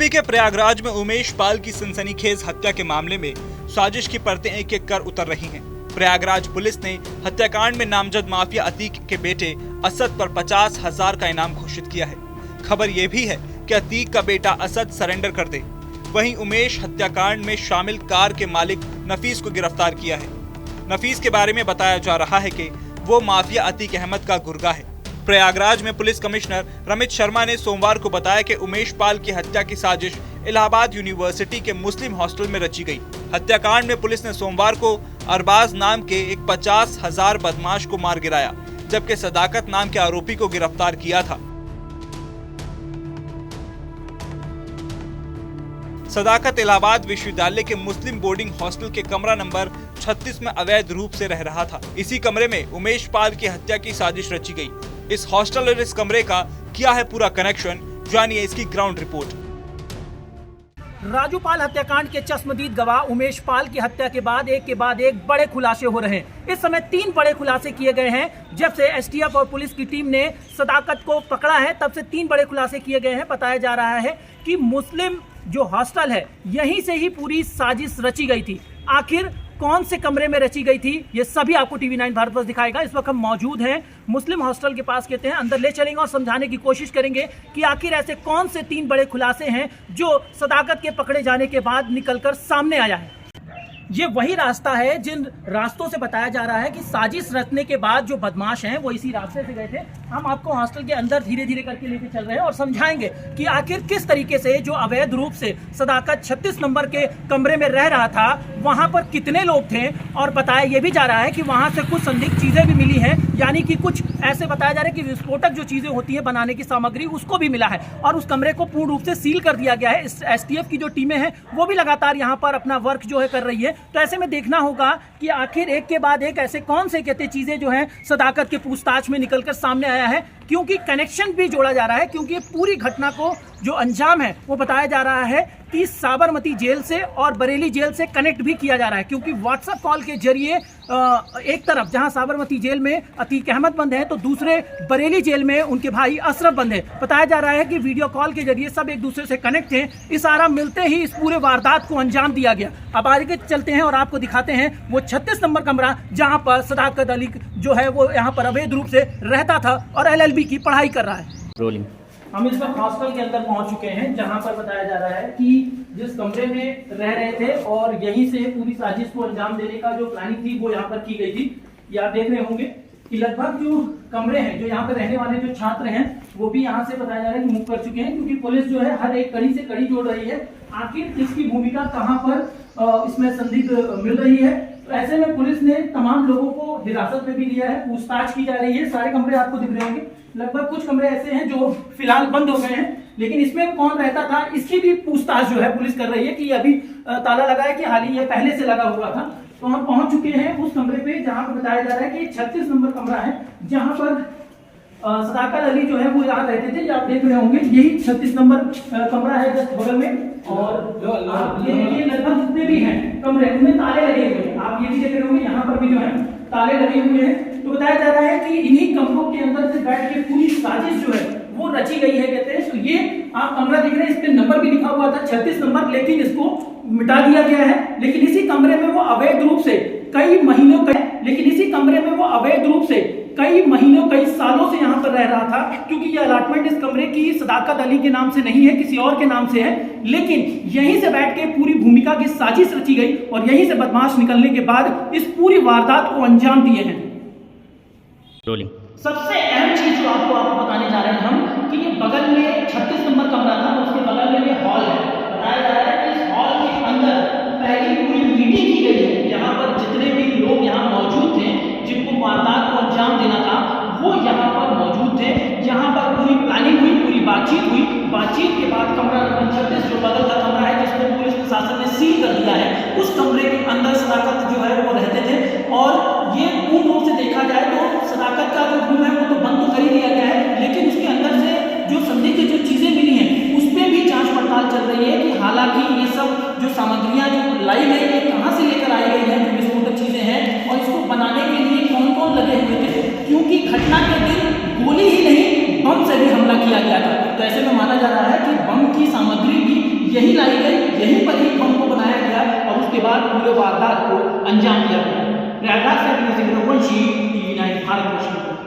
UP के प्रयागराज में उमेश पाल की सनसनीखेज हत्या के मामले में साजिश की परतें एक एक कर उतर रही हैं। प्रयागराज पुलिस ने हत्याकांड में नामजद माफिया अतीक के बेटे असद पर 50,000 का इनाम घोषित किया है। खबर ये भी है कि अतीक का बेटा असद सरेंडर कर दे। वहीं उमेश हत्याकांड में शामिल कार के मालिक नफीस को गिरफ्तार किया है। नफीस के बारे में बताया जा रहा है कि वो माफिया अतीक अहमद का गुर्गा है। प्रयागराज में पुलिस कमिश्नर रमित शर्मा ने सोमवार को बताया कि उमेश पाल की हत्या की साजिश इलाहाबाद यूनिवर्सिटी के मुस्लिम हॉस्टल में रची गई। हत्याकांड में पुलिस ने सोमवार को अरबाज नाम के एक 50,000 बदमाश को मार गिराया, जबकि सदाकत नाम के आरोपी को गिरफ्तार किया था। सदाकत इलाहाबाद विश्वविद्यालय के मुस्लिम बोर्डिंग हॉस्टल के कमरा नंबर 36 में अवैध रूप से रह रहा था। इसी कमरे में उमेश पाल की हत्या की साजिश रची गई। इस हॉस्टल और इस कमरे का क्या है पूरा कनेक्शन, जानिए इसकी ग्राउंड रिपोर्ट। राजू पाल हत्याकांड के चश्मदीद गवाह उमेश पाल की हत्या के बाद एक बड़े खुलासे हो रहे हैं। इस समय 3 बड़े खुलासे किए गए हैं। जब से एसटीएफ और पुलिस की टीम ने सदाकत को पकड़ा है, तब से 3 बड़े खुलासे किए गए हैं। बताया जा रहा है कि मुस्लिम जो हॉस्टल है, यहीं से ही पूरी साजिश रची गई थी। आखिर कौन से कमरे में रची गई थी, ये सभी आपको TV9 भारतवर्ष दिखाएगा। इस वक्त हम मौजूद हैं मुस्लिम हॉस्टल के पास, कहते हैं अंदर ले चलेंगे और समझाने की कोशिश करेंगे कि आखिर ऐसे कौन से 3 बड़े खुलासे हैं जो सदाकत के पकड़े जाने के बाद निकलकर सामने आया है। ये वही रास्ता है जिन रास्तों से बताया जा रहा है कि साजिश रचने के बाद जो बदमाश हैं वो इसी रास्ते से गए थे। हम आपको हॉस्टल के अंदर धीरे धीरे करके लेके चल रहे हैं और समझाएंगे कि आखिर किस तरीके से जो अवैध रूप से सदाकत 36 नंबर के कमरे में रह रहा था, वहां पर कितने लोग थे। और बताया ये भी जा रहा है कि वहां से कुछ संदिग्ध चीजें भी मिली हैं, यानी कि कुछ ऐसे बताया जा रहा है कि विस्फोटक जो चीजें होती है बनाने की सामग्री, उसको भी मिला है। और उस कमरे को पूर्ण रूप से सील कर दिया गया है। एसटीएफ की जो टीमें हैं वो भी लगातार यहाँ पर अपना वर्क जो है कर रही है। तो ऐसे में देखना होगा कि आखिर एक के बाद एक ऐसे कौन से कहते चीजें जो हैं सदाकत के पूछताछ में निकलकर सामने आया है, क्योंकि कनेक्शन भी जोड़ा जा रहा है। क्योंकि पूरी घटना को जो अंजाम है वो बताया जा रहा है कि साबरमती जेल से और बरेली जेल से कनेक्ट भी किया जा रहा है। क्योंकि व्हाट्सएप कॉल के जरिए एक तरफ जहां साबरमती जेल में अतीक अहमद बंद है, तो दूसरे बरेली जेल में उनके भाई अशरफ बंद है। बताया जा रहा है कि वीडियो कॉल के जरिए सब एक दूसरे से कनेक्ट हैं। इशारा मिलते ही इस पूरे वारदात को अंजाम दिया गया। अब आगे चलते हैं और आपको दिखाते हैं वो 36 नंबर कमरा जहां पर सदाकत अली जो है वो यहाँ पर अवैध रूप से रहता था और LLB की पढ़ाई कर रहा है। रोलिंग। हम इस वक्त हॉस्टल के अंदर पहुंच चुके हैं, जहां पर बताया जा रहा है कि जिस कमरे में रह रहे थे और यहीं से पूरी साजिश को अंजाम देने का जो प्लानिंग थी वो यहाँ पर की गई थी। ये आप देख रहे होंगे कि लगभग जो कमरे हैं, जो यहाँ पर रहने वाले जो छात्र हैं, वो भी यहाँ से बताया जा रहा है कि मूव कर चुके हैं। क्योंकि पुलिस जो है हर एक कड़ी से कड़ी जोड़ रही है, आखिर इसकी भूमिका कहाँ पर इसमें संदिग्ध मिल रही है। तो ऐसे में पुलिस ने तमाम लोगों को हिरासत में भी लिया है, पूछताछ की जा रही है। सारे कमरे आपको दिख रहे होंगे। लगभग कुछ कमरे ऐसे हैं जो फिलहाल बंद हो गए हैं, लेकिन इसमें कौन रहता था इसकी भी पूछताछ जो है पुलिस कर रही है कि अभी ताला लगा है कि हाल ही ये पहले से लगा हुआ था। तो हम पहुंच चुके हैं उस कमरे पे जहां पर बताया जा रहा है कि 36 नंबर कमरा है, जहां पर सदाकत अली जो है वो यहाँ रहते थे। आप देख रहे होंगे यही 36 नंबर कमरा है जस्ट बगल में। और ये लगभग जितने भी हैं कमरे उनमें ताले लगे हुए हैं। आप ये भी देख रहे होंगे यहाँ पर भी जो है ताले लगे हुए हैं। तो बताया जा रहा है कि इन्हीं कमरों के अंदर से बैठ के पूरी साजिश जो है वो रची गई है, कहते हैं। तो ये आप कमरा देख रहे हैं, इस पे नंबर भी लिखा हुआ था 36 नंबर, लेकिन इसको मिटा दिया गया है। लेकिन इसी कमरे में वो अवैध रूप से कई महीनों कई सालों से यहाँ पर रह रहा था। क्योंकि ये अलॉटमेंट इस कमरे की सदाकत अली के नाम से नहीं है, किसी और के नाम से है। लेकिन यहीं से बैठ के पूरी भूमिका की साजिश रची गई और यहीं से बदमाश निकलने के बाद इस पूरी वारदात को अंजाम दिए हैं। सबसे अहम चीज जो आपको बताने जा रहे हैं हम कि ये बगल में 36 नंबर कमरा था, उसके बगल में ये हॉल है। बताया जा रहा है कि इस हॉल के अंदर पहली पूरी मीटिंग की गई है। यहाँ पर जितने भी लोग यहाँ मौजूद थे जिनको वारदात को अंजाम देना था वो यहाँ पर मौजूद थे। यहाँ पर पूरी प्लानिंग हुई, पूरी बातचीत हुई। बातचीत के बाद कमरा नंबर 36 जो बगल का कमरा है जिसको पुलिस प्रशासन ने सील कर दिया है, उस कमरे के अंदर सदाकत जो है वो रहते थे। और ये पूर्ण रूप से देखा जाए तो सदाकत का जो रूम है वो तो बंद तो कर ही दिया गया है, लेकिन उसके अंदर से जो संदिग्ध जो चीजें मिली हैं उस पर भी जांच पड़ताल चल रही है कि हालांकि ये सब जो सामग्रियां जो लाई गई है कहाँ से लेकर आई गई है, जो विस्फोटक चीजें हैं, और इसको बनाने के लिए कौन कौन लगे हुए थे। क्योंकि घटना के दिन गोली ही नहीं बम से भी हमला किया गया था। तो ऐसे में माना जा रहा है कि बम की सामग्री भी यही लाई गई, यहीं पर ही बम को बनाया गया और उसके बाद पूरे वारदात को अंजाम दिया गया। प्रयागराज से टीवी 9 भारत